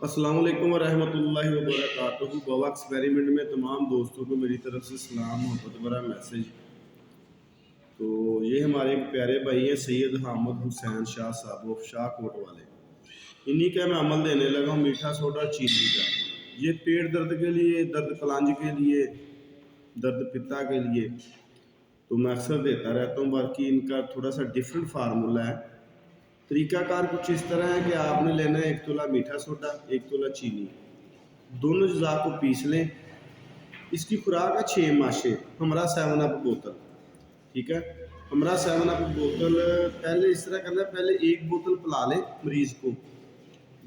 अस्सलाम वालेकुम वरहमतुल्लाहि वबरकातुहू। गोवा एक्सपेरिमेंट में तमाम दोस्तों को मेरी तरफ से सलाम मोहब्बत भरा मैसेज। तो ये हमारे एक प्यारे भाई हैं सैयद हामिद हुसैन शाह साहब, वो शाहकोट वाले। इन्हीं का मैं अमल देने लगा हूँ, मीठा सोडा चीनी का। ये पेट दर्द के लिए, दर्द फलांज के लिए, दर्द पित्ता के लिए तो मैं अक्सर देता रहता हूँ। बाकी इनका थोड़ा सा डिफरेंट फार्मूला है। तरीकाकार कुछ इस तरह है कि आपने लेना है 1 तोला मीठा सोडा, 1 तोला चीनी, दोनों अज़ा को पीस लें। इसकी खुराक है 6 माशे, हमरा 7 अप बोतल, ठीक है। हमरा 7 अप बोतल पहले इस तरह करना है, पहले 1 बोतल पिला लें मरीज़ को।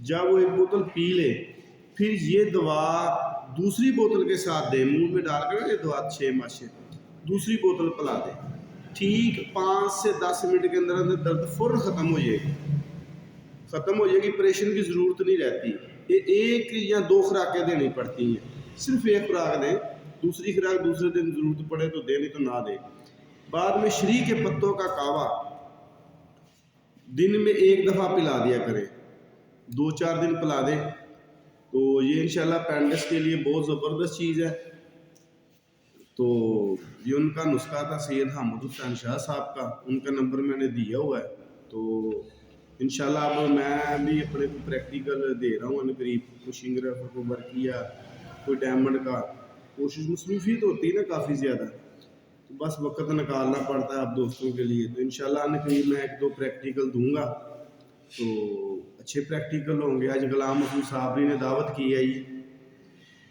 जब वो 1 बोतल पी ले, फिर ये दवा दूसरी बोतल के साथ दें, मुंह में डालकर ये दवा 6 माशे दूसरी बोतल पिला दें। ठीक 5 से 10 मिनट के अंदर अंदर दर्द फौरन ख़त्म हो जाएगी, ऑपरेशन की ज़रूरत नहीं रहती। ये 1 या 2 खुराकें देनी पड़ती हैं, सिर्फ 1 खुराक दें, दूसरी खुराक दूसरे दिन ज़रूरत पड़े तो दें, नहीं तो ना दें। बाद में शरी के पत्तों का कावा दिन में 1 दफ़ा पिला दिया करें, 2-4 दिन पिला दें तो ये इंशाल्लाह अपेंडिक्स के लिए बहुत ज़बरदस्त चीज़ है। तो ये उनका नुस्खा था सैयद हामिद हुसैन शाह साहब का, उनका नंबर मैंने दिया हुआ है। तो इंशाल्लाह अब मैं भी अपने को प्रैक्टिकल दे रहा हूँ करीब, कुछ इंग्रेफर को वर्क किया, कोई डायमंड का, कोशिश मसरूफियत होती है ना काफ़ी ज़्यादा, तो बस वक्त निकालना पड़ता है आप दोस्तों के लिए। तो इंशाल्लाह करीब मैं 1-2 प्रैक्टिकल दूँगा, तो अच्छे प्रैक्टिकल होंगे। आज गुलाम महमूद साहब ने दावत की है,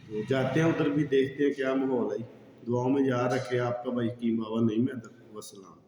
तो जाते हैं उधर भी, देखते हैं क्या माहौल है। दुआओं में याद रखे आपका भाई की बाबा नहीं मैं। वसलाम।